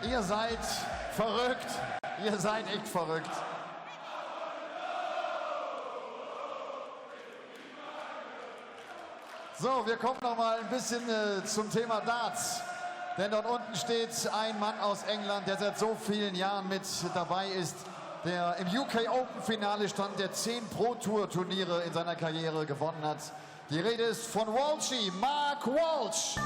Ihr seid verrückt. Ihr seid echt verrückt. So, wir kommen noch mal ein bisschen zum Thema Darts. Denn dort unten steht ein Mann aus England, der seit so vielen Jahren mit dabei ist, der im UK Open Finale stand, der 10 Pro Tour Turniere in seiner Karriere gewonnen hat. Die Rede ist von Walshy, Mark Walsh.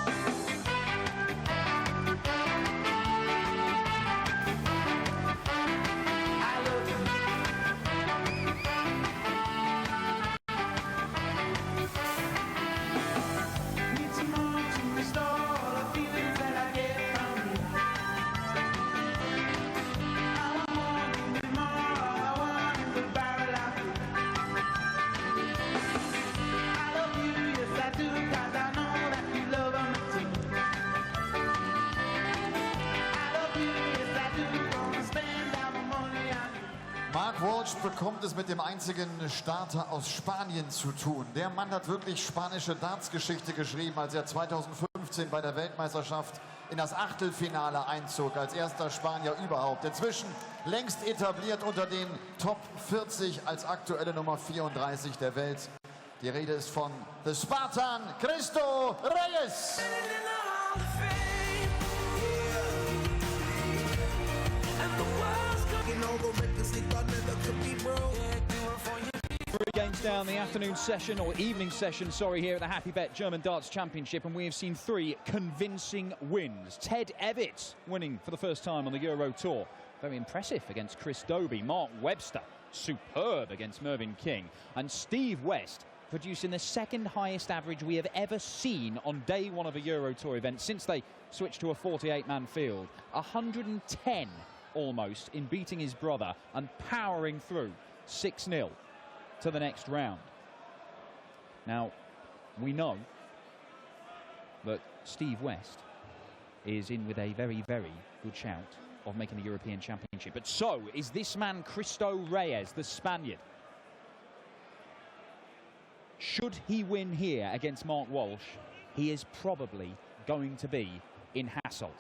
Mark Walsh bekommt es mit dem einzigen Starter aus Spanien zu tun. Der Mann hat wirklich spanische Darts-Geschichte geschrieben, als er 2015 bei der Weltmeisterschaft in das Achtelfinale einzog, als erster Spanier überhaupt. Inzwischen längst etabliert unter den Top 40 als aktuelle Nummer 34 der Welt. Die Rede ist von The Spartan Cristo Reyes. Three games down the afternoon session, or evening session, sorry, here at the Happy Bet German Darts Championship, and we have seen 3 convincing wins. Ted Evett winning for the first time on the Euro Tour. Very impressive against Chris Dobey. Mark Webster, superb against Mervyn King. And Steve West producing the second highest average we have ever seen on day one of a Euro Tour event since they switched to a 48-man field. 110 almost in beating his brother and powering through 6-0 to the next round. Now, we know that Steve West is in with a very, very good shout of making the European Championship. But so is this man, Cristo Reyes, the Spaniard. Should he win here against Mark Walsh, he is probably going to be in Hasselt.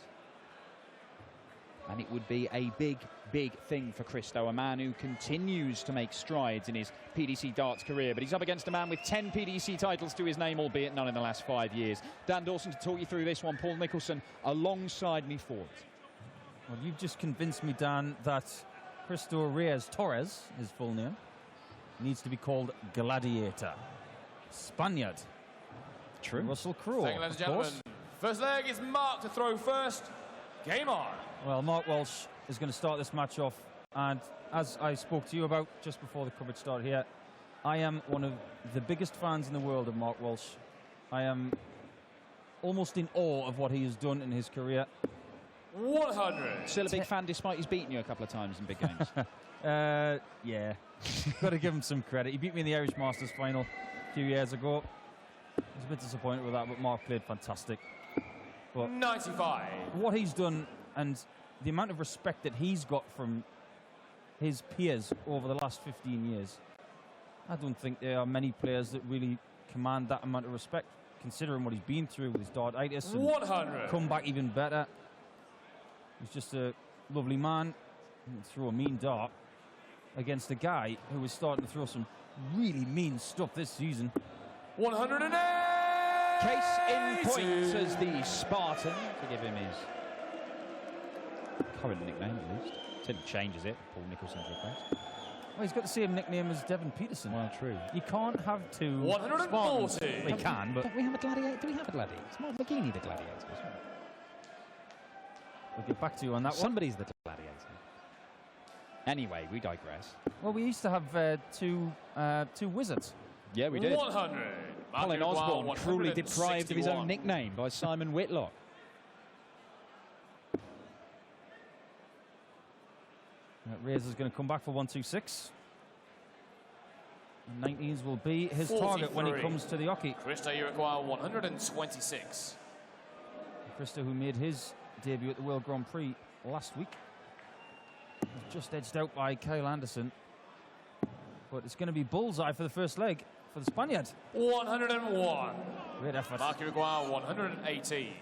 And it would be a big, big thing for Cristo, a man who continues to make strides in his PDC darts career. But he's up against a man with 10 PDC titles to his name, albeit none in the last 5 years. Dan Dawson to talk you through this one. Paul Nicholson alongside me for it. Well, you've just convinced me, Dan, that Cristo Reyes Torres, his full name, needs to be called Gladiator. Spaniard. True. Russell Crowe. Thank you, ladies and gentlemen. First leg is Mark to throw first. Game on. Well, Mark Walsh is going to start this match off, and as I spoke to you about just before the coverage started here, I am one of the biggest fans in the world of Mark Walsh. I am almost in awe of what he has done in his career. 100. Still a big fan despite he's beaten you a couple of times in big games. Yeah. Got to give him some credit. He beat me in the Irish Masters final a few years ago. I was a bit disappointed with that, but Mark played fantastic. But 95. What he's done and the amount of respect that he's got from his peers over the last 15 years, I don't think there are many players that really command that amount of respect, considering what he's been through with his dartitis. 100. Come back even better. He's just a lovely man. Threw a mean dart against a guy who was starting to throw some really mean stuff this season. 108. Case in point as the Spartan, to give him his current nickname at least. Until he changes it, Paul Nicholson's request. Well, he's got the same nickname as Devon Peterson. Well, true. You can't have two 140. Spartans. We can, but Don't we have a gladiator? Do we have a gladiator? It's Mark McGeaney, the gladiator, isn't it? we'll get back to you on that one. Somebody's the gladiator. Anyway, we digress. Well, we used to have two wizards. Yeah, we did. 100. Colin Osborne, cruelly deprived of his own nickname by Simon Whitlock. Reyes is going to come back for 126. And 19s will be his 43. target when he comes to the hockey. Cristo, you require 126. Cristo, who made his debut at the World Grand Prix last week, was just edged out by Kyle Anderson. But it's going to be bullseye for the first leg for the Spaniard. 101. Great effort. Mark, you require 180.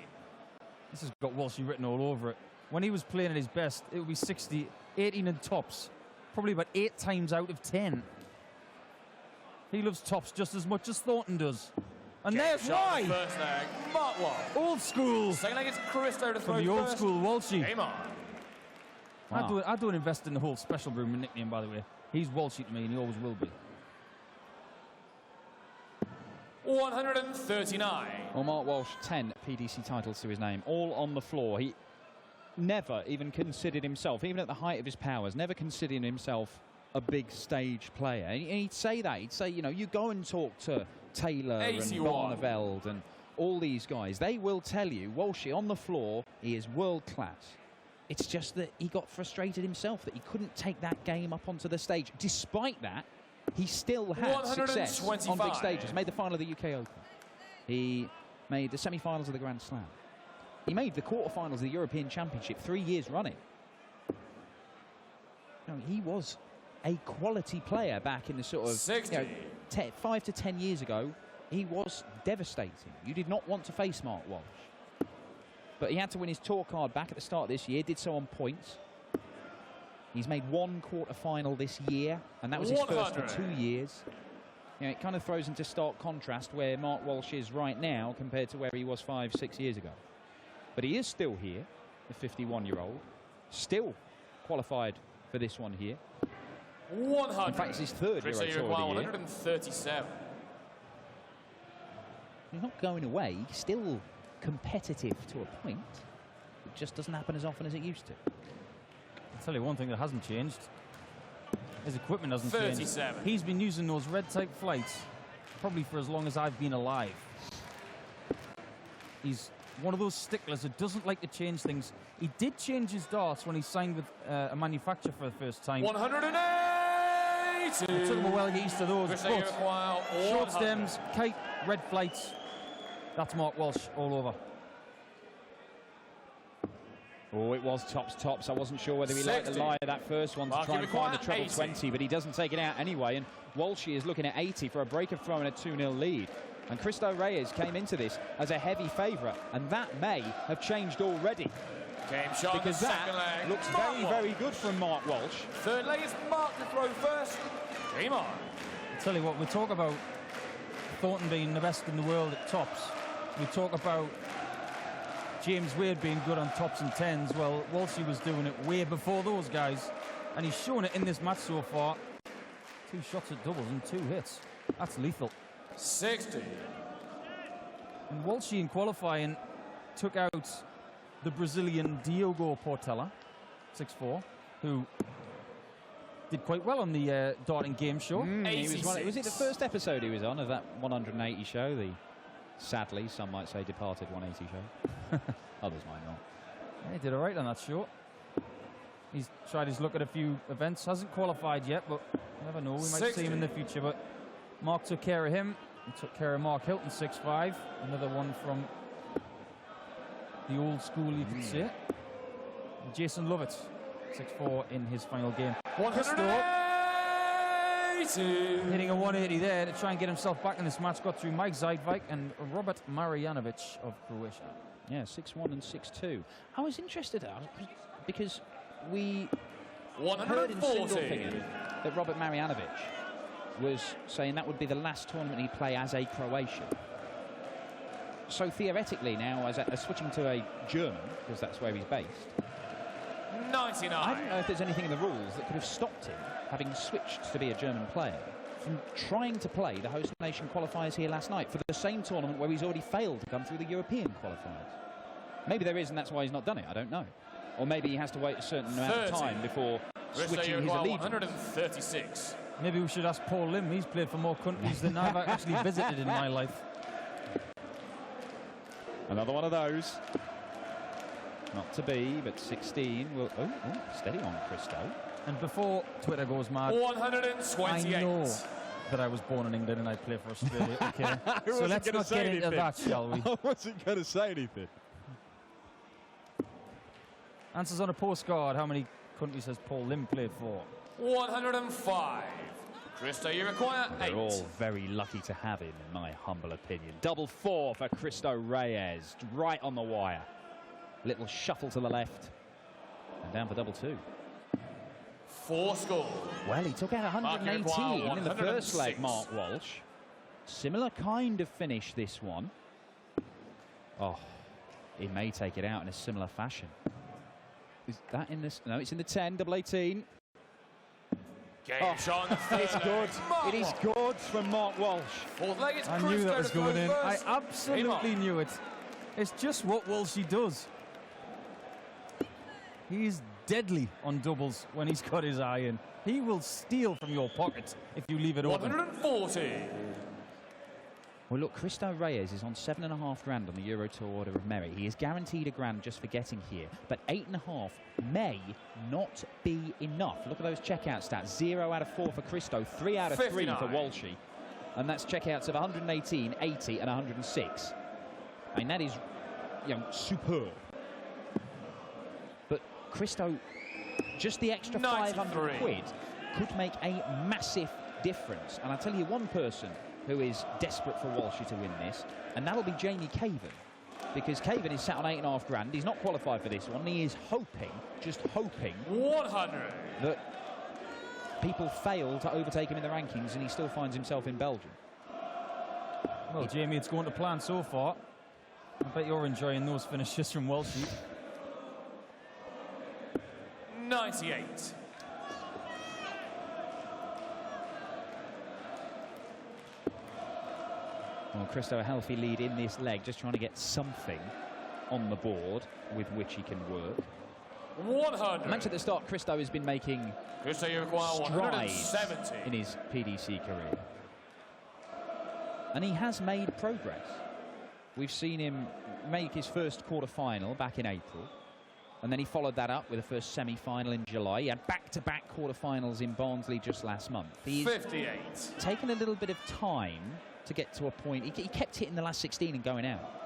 This has got Walshy written all over it. when he was playing at his best, it would be 60, 18 and tops. Probably about 8 times out of 10. He loves tops just as much as Thornton does. And there's why! First leg, Mark Walsh. Old school. Second leg, it's Christo to throw From the old school Walshy. Game on. Wow. I don't invest in the whole special room nickname, by the way. He's Walshy to me, and he always will be. 139. Well, Mark Walsh, 10 PDC titles to his name, all on the floor. He never even considered himself, even at the height of his powers, never considered himself a big stage player. And he'd say that. He'd say, you know, you go and talk to Taylor 81. and Barneveld and all these guys. They will tell you, Walshy on the floor, he is world class. It's just that he got frustrated himself that he couldn't take that game up onto the stage. Despite that, he still had success on big stages. Made the final of the UK Open. He made the semi-finals of the Grand Slam. He made the quarterfinals of the European Championship 3 years running. You know, he was a quality player back in the sort of 5 to 10 years ago. He was devastating. You did not want to face Mark Walsh. But he had to win his tour card back at the start of this year, did so on points. He's made 1 quarter-final this year, and that was his 100. first for 2 years. You know, it kind of throws into stark contrast where Mark Walsh is right now compared to where he was 5, 6 years ago. But he is still here, the 51-year-old, still qualified for this one here. 100. In fact, it's his third Euro Tour of the year. 137. He's not going away. He's still competitive to a point. It just doesn't happen as often as it used to. I'll tell you one thing that hasn't changed. His equipment hasn't 37. changed. He's been using those red-type flights probably for as long as I've been alive. He's one of those sticklers who doesn't like to change things. He did change his darts when he signed with a manufacturer for the first time. 180. It took him a while to get used to those. But short 100. stems, kite, red flights. That's Mark Walsh all over. Oh, it was tops. I wasn't sure whether he liked the 60. lie of that first one to Mark try and find the treble 80. 20, but he doesn't take it out anyway. And Walshy is looking at 80 for a break of throw and a 2-0 lead. And Christo Reyes came into this as a heavy favourite, and that may have changed already. Game shot. Because the that second leg. looks Mark very, Walsh. very good from Mark Walsh. Third leg is Mark to throw first. Game on. I'll tell you what, we talk about Thornton being the best in the world at tops. We talk about James Wade being good on tops and tens. Well, Walshy was doing it way before those guys, and he's shown it in this match so far. 2 shots at doubles and 2 hits. That's lethal. 60. And Walshy in qualifying took out the Brazilian Diogo Portela, 6'4", who did quite well on the darting game show. Was it the first episode he was on of that 180 show? The sadly, some might say, departed 180 show. Others might not. Yeah, he did all right on that show. He's tried his luck at a few events. Hasn't qualified yet, but you never know. We might 60. see him in the future. But Mark took care of him. He took care of Mark Hilton, 6'5". Another one from the old school, you could say. And Jason Lovett, 6'4", in his final game. 180. Hitting a 180 there to try and get himself back in this match. Got through Mike Zajdvik and Robert Marjanovic of Croatia. Yeah, 6-1 and 6-2. I was interested because we heard in Singleton that Robert Marjanovic was saying that would be the last tournament he'd play as a Croatian. So theoretically now, as switching to a German, because that's where he's based, 99. I don't know if there's anything in the rules that could have stopped him, having switched to be a German player, from trying to play the host nation qualifiers here last night for the same tournament where he's already failed to come through the European qualifiers. Maybe there is, and that's why he's not done it. I don't know. Or maybe he has to wait a certain amount of time before switching his allegiance. 136. Maybe we should ask Paul Lim. He's played for more countries than I've actually visited in my life. Another one of those. Not to be, but 16 will... Oh, steady on, Christo. And before Twitter goes mad, 128. I know that I was born in England and I play for Australia. Okay, so let's not get into that, shall we? I wasn't going to say anything. Answers on a postcard. How many countries has Paul Lim played for? 105. Christo, you require 8. They're all very lucky to have him, in my humble opinion. Double 4 for Christo Reyes, right on the wire. Little shuffle to the left, down for double two. 4 score. Well, he took out 118 in the first leg, 106. Mark Walsh. Similar kind of finish, this one. Oh, he may take it out in a similar fashion. Is that in this? No, it's in the 10, double 18. Game shot on the third It's leg. good. Mark It is Walsh. good from Mark Walsh. 4th leg, it's I knew Christo that was to throw going in. I first. absolutely knew it. It's just what Walshy does. He's deadly on doubles when he's got his eye in. He will steal from your pocket if you leave it open. 140. Well, look, Christo Reyes is on $7.5 grand on the Euro Tour Order of Merit. He is guaranteed $1 grand just for getting here, but 8.5 may not be enough. Look at those checkout stats. 0 out of 4 for Christo, 3 out of 3 59. for Walshy. And that's checkouts of 118, 80 and 106. I mean, that is, superb. But Christo, just the extra 500 93. quid could make a massive difference. And I'll tell you one person who is desperate for Walshy to win this, and that'll be Jamie Caven. Because Caven is sat on 8.5 grand. He's not qualified for this one. He is hoping, just hoping, 100. that people fail to overtake him in the rankings and he still finds himself in Belgium. Well, Jamie, it's going to plan so far. I bet you're enjoying those finishes from Walshy. 98. Well, Christo a healthy lead in this leg, just trying to get something on the board with which he can work. 100. I mentioned at the start, Christo has been making Christo, you require strides 170. in his PDC career. And he has made progress. We've seen him make his first quarter-final back in April. And then he followed that up with a first semi-final in July. He had back-to-back quarter-finals in Barnsley just last month. He's 58. taken a little bit of time to get to a point. He kept hitting the last 16 and going out.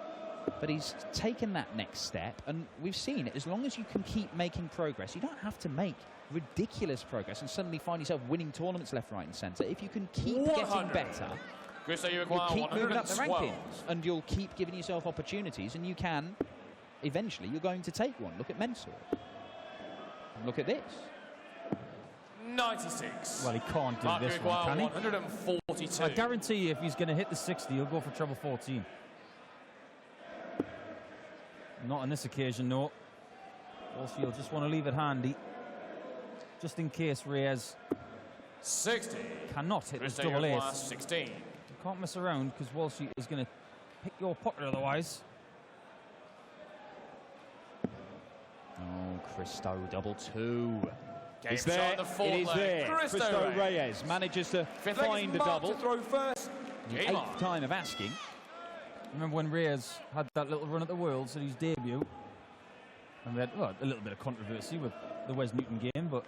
But he's taken that next step, and we've seen it. As long as you can keep making progress, you don't have to make ridiculous progress and suddenly find yourself winning tournaments left, right, and centre. If you can keep 100. getting better, Christo, you you'll require keep moving up the 112. rankings, and you'll keep giving yourself opportunities, and you can, eventually, you're going to take one. Look at Mensur. Look at this. 96. Well, he can't do Mark, you this one, require can he? 142. I guarantee you, if he's going to hit the 60, he'll go for treble 14. Not on this occasion, no. Walshy will just want to leave it handy, just in case Reyes 60. cannot hit this Christo, you double require ace. 16. You can't mess around, because Walshy is going to pick your pocket otherwise. Oh, Christo, double two. Game It's shot there. on the fourth It is leg. there. Christo Reyes. Reyes manages to 5th leg find is a Mark double. to throw first. The Game on. 8th time of asking. Remember when Reyes had that little run at the Worlds at his debut? And we had a little bit of controversy with the Wes Newton game, but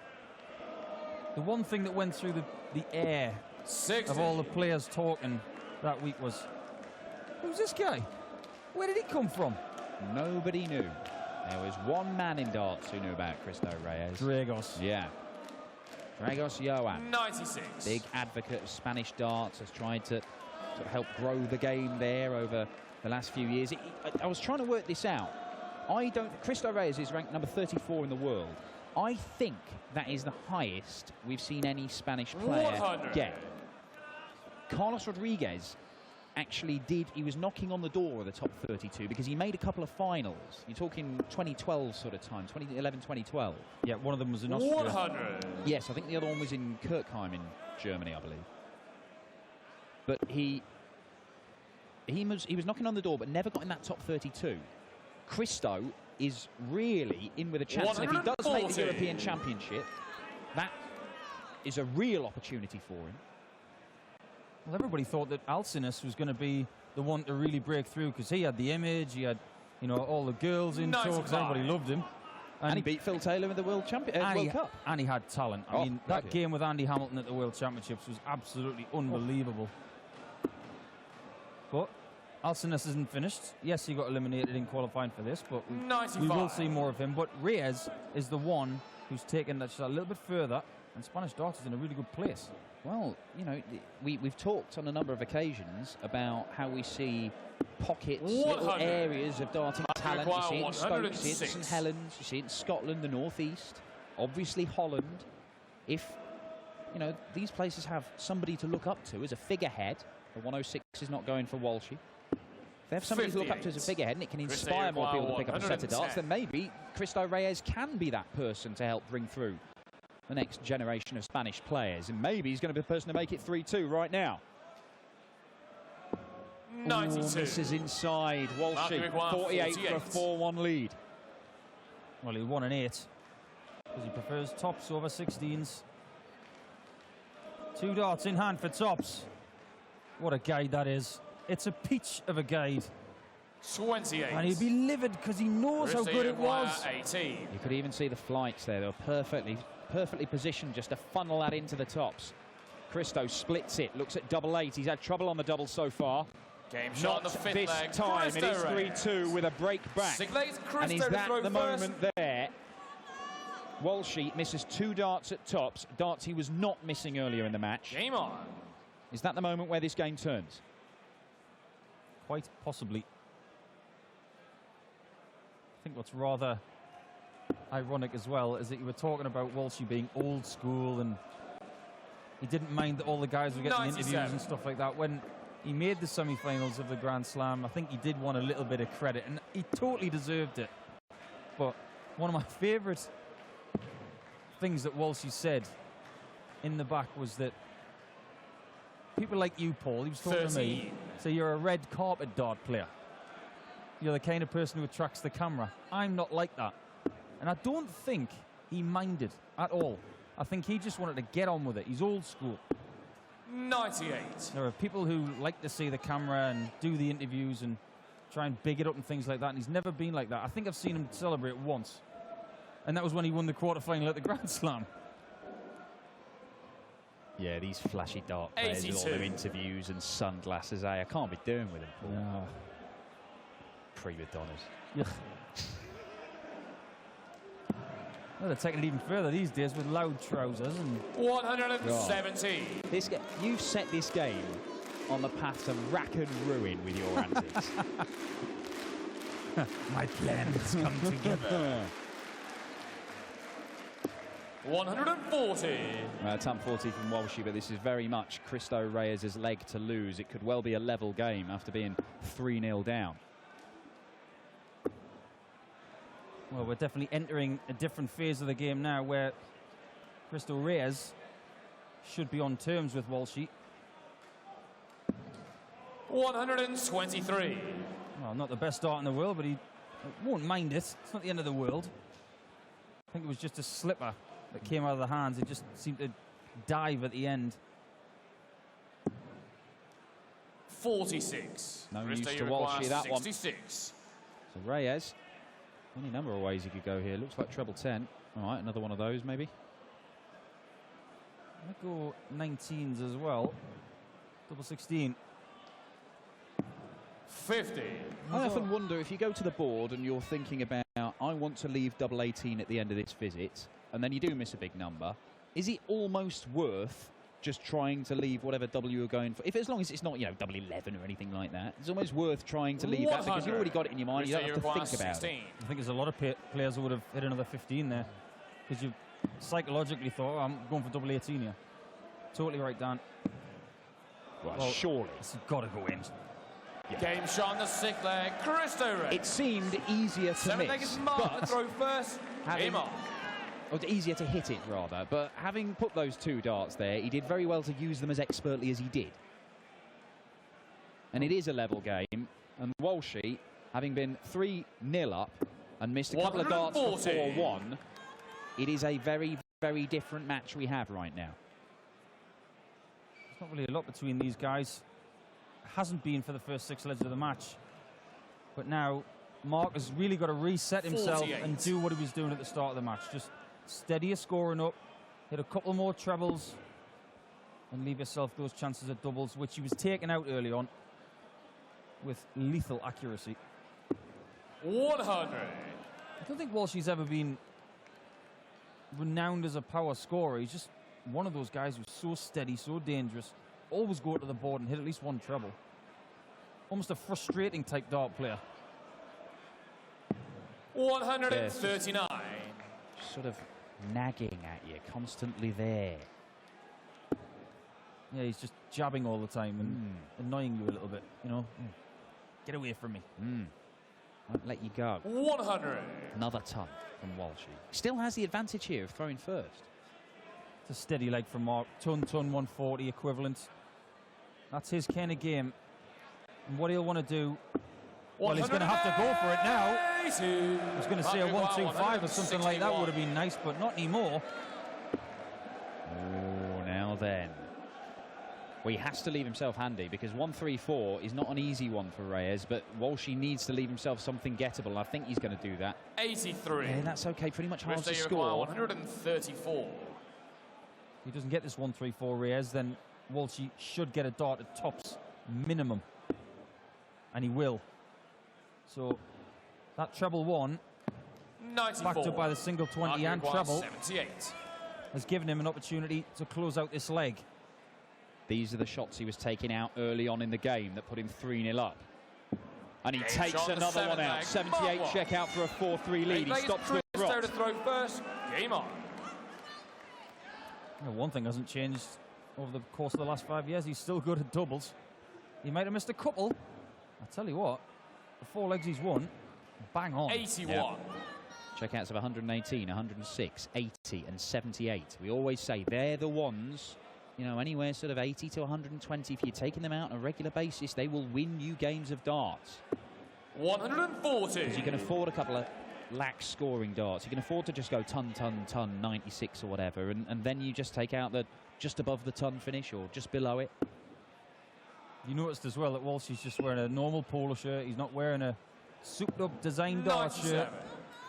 the one thing that went through the air 60. of all the players talking that week was, who's this guy? Where did he come from? Nobody knew. There was one man in darts who knew about Christo Reyes. Dragos. Yeah. Dragos Joan, 96. big advocate of Spanish darts, has tried to sort of help grow the game there over the last few years. I was trying to work this out. Christo Reyes is ranked number 34 in the world. I think that is the highest we've seen any Spanish player 100. get. Carlos Rodriguez actually he was knocking on the door of the top 32 because he made a couple of finals. You're talking 2012 sort of time, 2011, 2012. Yeah, one of them was in Austria. 100. Yes, I think the other one was in Kirchheim in Germany, I believe. But he was knocking on the door, but never got in that top 32. Christo is really in with a chance, and if he does make the 140. European Championship, that is a real opportunity for him. Well, everybody thought that Alcinous was going to be the one to really break through because he had the image, he had, all the girls in tow, because 95. everybody loved him. And he beat Phil Taylor in the World Cup. And he had talent. I Oh, mean, that brilliant. game with Andy Hamilton at the World Championships was absolutely unbelievable. But Alcinous isn't finished. Yes, he got eliminated in qualifying for this, but we 95. will see more of him. But Reyes is the one who's taken that just a little bit further, and Spanish darts is in a really good place. Well, you know, we've talked on a number of occasions about how we see pockets, little areas of darting talent. You see it in Stoke, you see it in St Helens, you see it in Scotland, the North East, obviously Holland. If, you know, these places have somebody to look up to as a figurehead, the 106 is not going for Walshy. If they have somebody to look up to as a figurehead and it can inspire more people to pick up a set of darts, then maybe Cristo Reyes can be that person to help bring through the next generation of Spanish players. And maybe he's going to be the person to make it 3-2 right now. 92. Ooh, misses inside. Walshy, 48 for a 4-1 lead. Well, he won an 8 because he prefers tops over 16s. 2 darts in hand for tops. What a guide that is. It's a peach of a guide. 28. And he'd be livid because he knows how good it was. 18. You could even see the flights there. They were perfectly positioned just to funnel that into the tops. Cristo splits it, looks at double 8. He's had trouble on the double so far. Game shot on the fifth this leg. time. It is 3-2 with a break back. And is that the moment there? Walshy misses 2 darts at tops, darts he was not missing earlier in the match. Game on. Is that the moment where this game turns? Quite possibly. I think what's rather ironic as well is that you were talking about Walshy being old school and he didn't mind that all the guys were getting interviews and stuff like that. When he made the semi-finals of the Grand Slam, I think he did want a little bit of credit and he totally deserved it. But one of my favourite things that Walshy said in the back was that people like you, Paul, he was talking to me, so you're a red carpet dart player. You're the kind of person who attracts the camera. I'm not like that. And I don't think he minded at all. I think he just wanted to get on with it. He's old school. 98. There are people who like to see the camera and do the interviews and try and big it up and things like that, and he's never been like that. I think I've seen him celebrate once. And that was when he won the quarterfinal at the Grand Slam. Yeah, these flashy dart players with all their interviews and sunglasses, I can't be doing with them, Paul. No. Prima donnas. Yeah. Well, they're taking it even further these days with loud trousers and 170. This you've set this game on the path to rack and ruin with your antics. my plans come together. 140. Top 40 from Walshy, but this is very much Cristo Reyes' leg to lose. It could well be a level game after being 3-0 down. Well, we're definitely entering a different phase of the game now where Cristo Reyes should be on terms with Walshy. 123. Well, not the best dart in the world, but he won't mind it. It's not the end of the world. I think it was just a slipper that came out of the hands. It just seemed to dive at the end. 46. No use to Walshy, that 66. one. So Reyes, any number of ways he could go here. Looks like treble 10. All right, another one of those maybe. Might go 19s as well. Double 16. 50. I often wonder if you go to the board and you're thinking about, I want to leave double 18 at the end of this visit, and then you do miss a big number, is it almost worth just trying to leave whatever W you're going for? If as long as it's not, you know, double 11 or anything like that, it's almost worth trying to leave that because you've already got it in your mind. You don't have to think about it. I think there's a lot of players who would have hit another 15 there because you psychologically thought, oh, I'm going for double 18 here. Totally right, Dan. Well, surely. It's got to go in. Yeah. Game shot on the sixth leg. Cristo Reyes. It seemed easier to Seven leg is Mark to throw first. Game on. Or easier to hit it, rather. But having put those 2 darts there, he did very well to use them as expertly as he did. And it is a level game. And Walshy, having been 3-0 up and missed a couple of darts for 4-1, it is a very, very different match we have right now. There's not really a lot between these guys. Hasn't been for the first 6 legs of the match. But now Mark has really got to reset himself 48. and do what he was doing at the start of the match. Just steady your scoring up, hit a couple more trebles and leave yourself those chances at doubles, which he was taking out early on with lethal accuracy. 100. I don't think Walshy's ever been renowned as a power scorer. He's just one of those guys who's so steady, so dangerous, always go to the board and hit at least one treble. Almost a frustrating type dart player. 139. Sort of nagging at you, constantly there. Yeah, he's just jabbing all the time and annoying you a little bit, you know. Get away from me. Won't let you go. 100. Another ton from Walsh. Still has the advantage here of throwing first. It's a steady leg from Mark. Ton, 140 equivalent. That's his kind of game. And what he'll want to do, well, he's going to have to go for it now. I was going to say a 1-2-5 or something like that would have been nice, but not anymore. Oh, now then. Well, he has to leave himself handy because 1-3-4 is not an easy one for Reyes, but Walsh needs to leave himself something gettable. I think he's going to do that. 83. Yeah, that's okay. Pretty much hard to Rest score. 134. If he doesn't get this 1-3-4 Reyes, then Walsh should get a dart at tops minimum. And he will. So that treble one, 94. backed up by the single 20 and treble, 78. has given him an opportunity to close out this leg. These are the shots he was taking out early on in the game that put him 3-0 up. And he takes another one out. 78 check out for a 4-3 lead. He stops the drop. To throw first. Game on. You know, one thing hasn't changed over the course of the last 5 years. He's still good at doubles. He might have missed a couple. I'll tell you what, the 4 legs he's won, bang on. 81. Yeah. Checkouts of 118, 106, 80 and 78. We always say they're the ones, you know, anywhere sort of 80 to 120. If you're taking them out on a regular basis, they will win you games of darts. 140. Because you can afford a couple of lax scoring darts. You can afford to just go ton, 96 or whatever, and then you just take out the just above the ton finish or just below it. You noticed as well that Walsh is just wearing a normal polo shirt. He's not wearing a souped-up design dart shirt.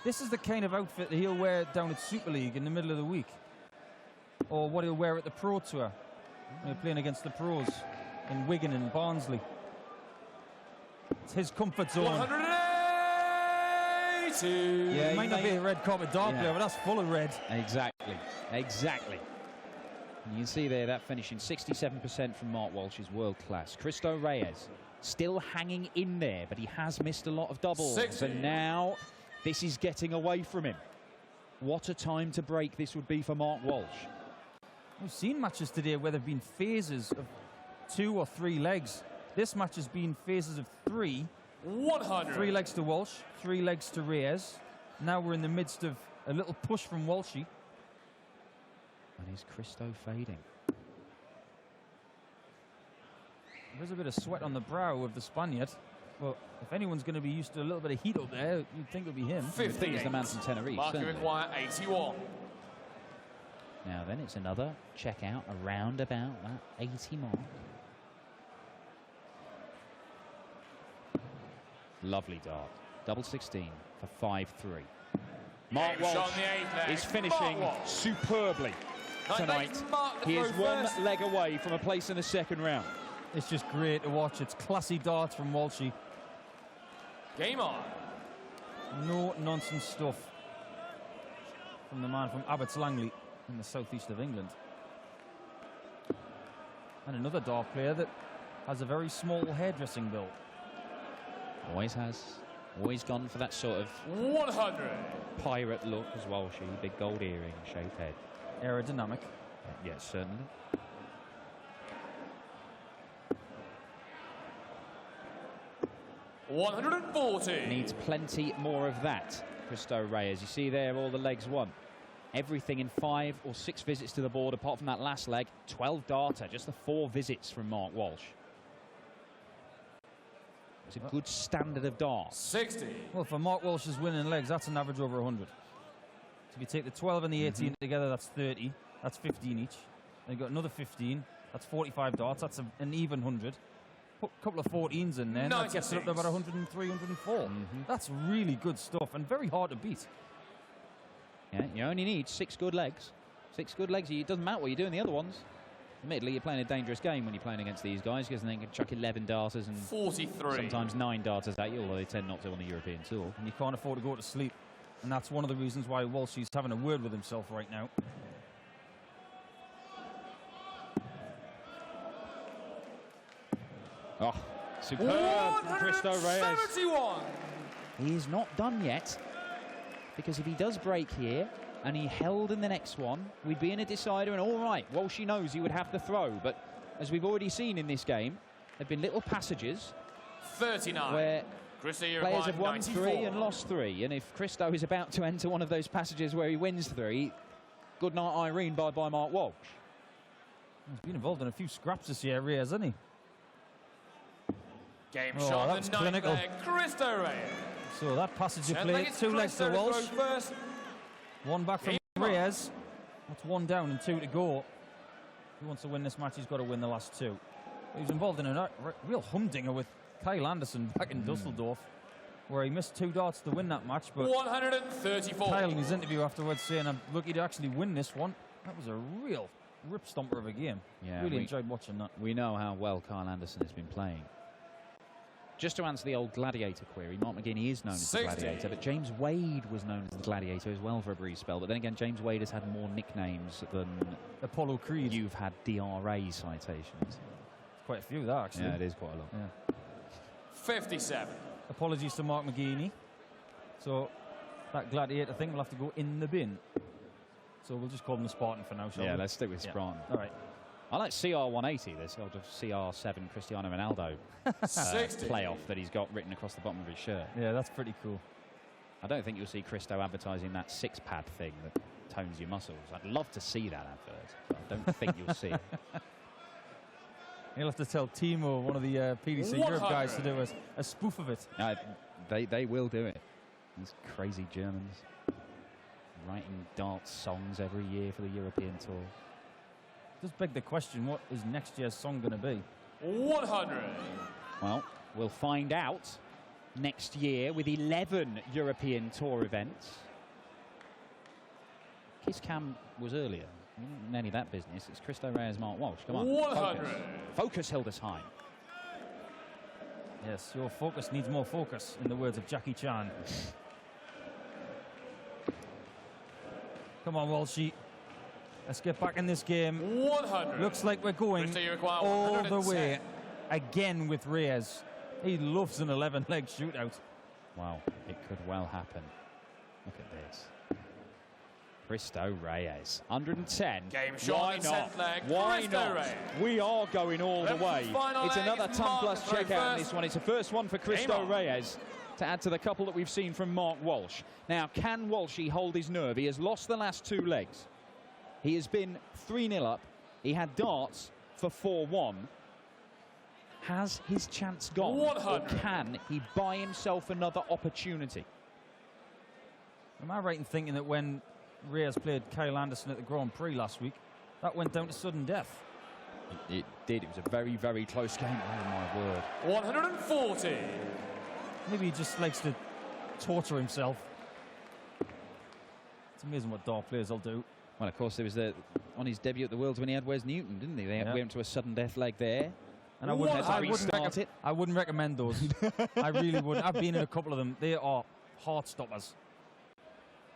This is the kind of outfit that he'll wear down at Super League in the middle of the week. Or what he'll wear at the Pro Tour. When he's playing against the pros in Wigan and Barnsley. It's his comfort zone. 180. Yeah, he might not be a red carpet dart player, but that's full of red. Exactly. And you can see there that finishing 67% from Mark Walsh is world class. Cristo Reyes still hanging in there, but he has missed a lot of doubles. 60. And now this is getting away from him. What a time to break this would be for Mark Walsh. We've seen matches today where there have been phases of 2 or 3 legs. This match has been phases of 3. 100. 3 legs to Walsh, 3 legs to Reyes. Now we're in the midst of a little push from Walshy. And is Cristo fading? There's a bit of sweat on the brow of the Spaniard. But if anyone's going to be used to a little bit of heat up there, you'd think it would be him. 58. I think it's the man from Tenerife. Marking require 81. Now then, it's another check out around about that 80 mark. Lovely dart. Double 16 for 5-3. Mark Walsh is finishing superbly tonight. He is one leg away from a place in the second round. It's just great to watch. It's classy darts from Walshy. Game on. No nonsense stuff from the man from Abbots Langley in the southeast of England. And another dart player that has a very small hairdressing bill. Always has. Always gone for that sort of 100. pirate look as well. Big gold earring, shaved head. Aerodynamic. Yes, certainly. $140. Needs plenty more of that, Cristo Reyes. You see there all the legs won. Everything in 5 or 6 visits to the board, apart from that last leg. 12 darter, just the 4 visits from Mark Walsh. It's a good standard of dart. 60. Well, for Mark Walsh's winning legs, that's an average over 100. So if you take the 12 and the 18 together, that's 30. That's 15 each. Then you've got another 15. That's 45 darts. That's an even 100. Put a couple of 14s in there, and that gets it up to about 103, 104. That's really good stuff and very hard to beat. Yeah, you only need 6 good legs. 6 good legs. It doesn't matter what you do in the other ones. Admittedly, you're playing a dangerous game when you're playing against these guys because they can chuck 11 darters and 43. sometimes 9 darters at you, although they tend not to on the European Tour. And you can't afford to go to sleep. And that's one of the reasons why Walsh is having a word with himself right now. Oh, superb from Cristo Reyes. 71. He is not done yet, because if he does break here and he held in the next one, we'd be in a decider, and all right, Walsh knows he would have the throw, but as we've already seen in this game, there have been little passages 39. where Christo players have won 94. 3 and lost 3, and if Cristo is about to enter one of those passages where he wins 3, good night Irene, bye-bye Mark Walsh. He's been involved in a few scraps this year, Reyes, hasn't he? Game Oh, shot that on was the ninth clinical. leg, Christo Reyes. So that passage of Ten play, leg, it's 2 legs to Christo Walsh. goes first. 1 back from Game on. Reyes. That's 1 down and 2 to go. If he wants to win this match, he's got to win the last 2. He was involved in a real humdinger with Kyle Anderson back in Dusseldorf, where he missed 2 darts to win that match. But 134. Kyle in his interview afterwards saying, I'm lucky to actually win this one. That was a real rip stomper of a game. Yeah, really enjoyed watching that. We know how well Kyle Anderson has been playing. Just to answer the old Gladiator query, Mark McGuinney is known as the 60. Gladiator, but James Wade was known as the Gladiator as well for a brief spell. But then again, James Wade has had more nicknames than Apollo Creed. you've had DRA citations. Quite a few, that actually. Yeah, it is quite a lot. Yeah. 57. Apologies to Mark McGuinney. So that Gladiator thing will have to go in the bin. So we'll just call him the Spartan for now, shall we? Yeah, let's stick with Spartan. All right. I like CR180, this sort of CR7 Cristiano Ronaldo 60. playoff that he's got written across the bottom of his shirt. Yeah, that's pretty cool. I don't think you'll see Cristo advertising that 6-pad thing that tones your muscles. I'd love to see that advert, but I don't think you'll see it. You'll have to tell Timo, one of the PDC Europe guys, to do a spoof of it. They will do it. These crazy Germans writing darts songs every year for the European Tour. Does beg the question, what is next year's song going to be? 100. Well, we'll find out next year with 11 European Tour events. Kiss Cam was earlier. None of that business. It's Cristo Reyes, Mark Walsh. Come on. 100. Focus, Hildesheim. Yes, your focus needs more focus, in the words of Jackie Chan. Come on, Walshy. Let's get back in this game. 100. Looks like we're going Christo, you require all 110. the way again with Reyes. He loves an 11-leg shootout. Wow, it could well happen. Look at this. Cristo Reyes, 110. Game shot Why on the not? 10th leg. Why Cristo not? Reyes. We are going all the 11th way. final It's leg another is ton Mark plus to throw checkout in first. this one. It's a first one for Cristo on. Reyes to add to the couple that we've seen from Mark Walsh. Now, can Walshy hold his nerve? He has lost the last 2 legs. He has been 3-0 up. He had darts for 4-1. Has his chance gone? 100. Or can he buy himself another opportunity? Am I right in thinking that when Reyes played Kyle Anderson at the Grand Prix last week, that went down to sudden death? It did. It was a very, very close game. Oh, my word. 140. Maybe he just likes to torture himself. It's amazing what dart players will do. Well, of course, there was on his debut at the Worlds when he had Wes Newton, didn't he? They Yeah. went to a sudden death leg there. And I What? wouldn't, I wouldn't recommend those. I really wouldn't. I've been in a couple of them. They are heart stoppers.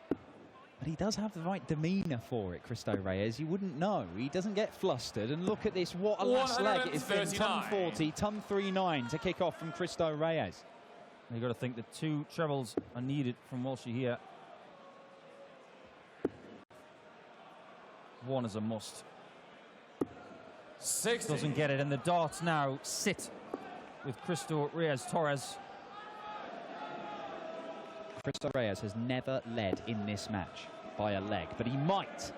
But he does have the right demeanour for it, Cristo Reyes. You wouldn't know. He doesn't get flustered. And look at this. What a last leg. It's been ton 40, ton 39 to kick off from Cristo Reyes. You've got to think that 2 trebles are needed from Walshy here. 1 is a must. 60. Doesn't get it. And the darts now sit with Cristo Reyes Torres. Cristo Reyes has never led in this match by a leg. But he might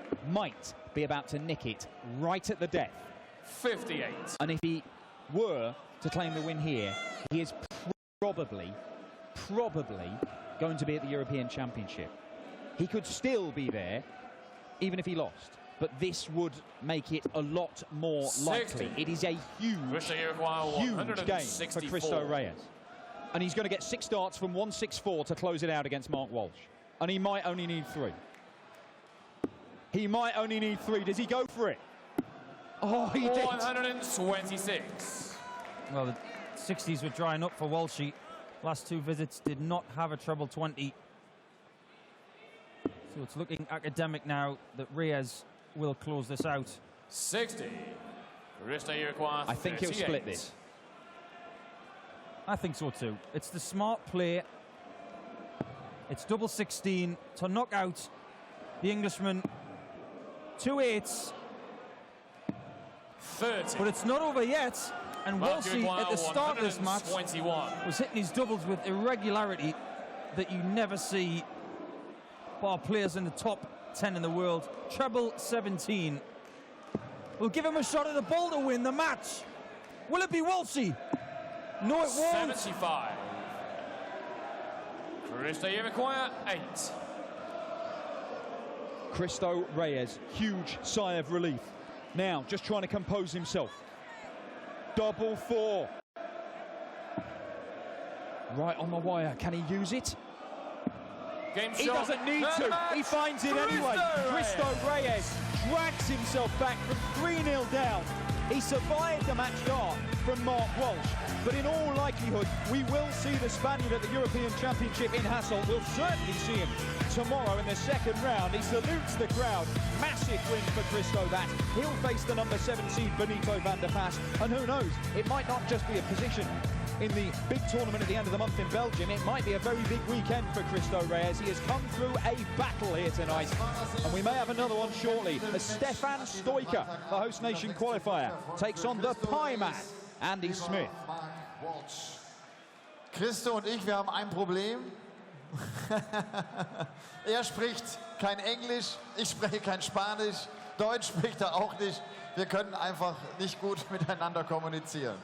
be about to nick it right at the death. 58. And if he were to claim the win here, he is probably going to be at the European Championship. He could still be there, even if he lost. But this would make it a lot more 60. likely. It is a huge game for Cristo Reyes. And he's going to get 6 darts from 164 to close it out against Mark Walsh. And he might only need 3. He might only need 3. Does he go for it? Oh, he did. 126. Well, the 60s were drying up for Walshy. Last 2 visits did not have a treble 20. So it's looking academic now that Reyes will close this out. 60. Cristo, you require I think he'll split this. I think so too. It's the smart play. It's double 16 to knock out the Englishman. 2-8. 30. But it's not over yet. And Walsh at the start of this match 21. was hitting his doubles with irregularity that you never see bar players in the top 10 in the world. Treble 17. We'll give him a shot at the ball to win the match. Will it be Walshy? No, it won't. 75. Cristo, you require 8. Cristo Reyes, huge sigh of relief. Now, just trying to compose himself. Double 4. Right on the wire. Can he use it? Game He shot. doesn't need to. He finds it anyway. Cristo Reyes drags himself back from 3-0 down. He survived the match start from Mark Walsh. But in all likelihood, we will see the Spaniard at the European Championship in Hasselt. We'll certainly see him tomorrow in the second round. He salutes the crowd. Massive win for Cristo that. He'll face the number 7 seed Benito van der Pas. And who knows, it might not just be a position in the big tournament at the end of the month in Belgium. It might be a very big weekend for Cristo Reyes. He has come through a battle here tonight, and we may have another one shortly as Stefan Stoiker, the host nation qualifier, takes on the Pie Man, Andy Smith. Cristo und ich, wir haben ein Problem. Er spricht kein Englisch, ich spreche kein Spanisch, Deutsch spricht er auch nicht. Wir können einfach nicht gut miteinander kommunizieren.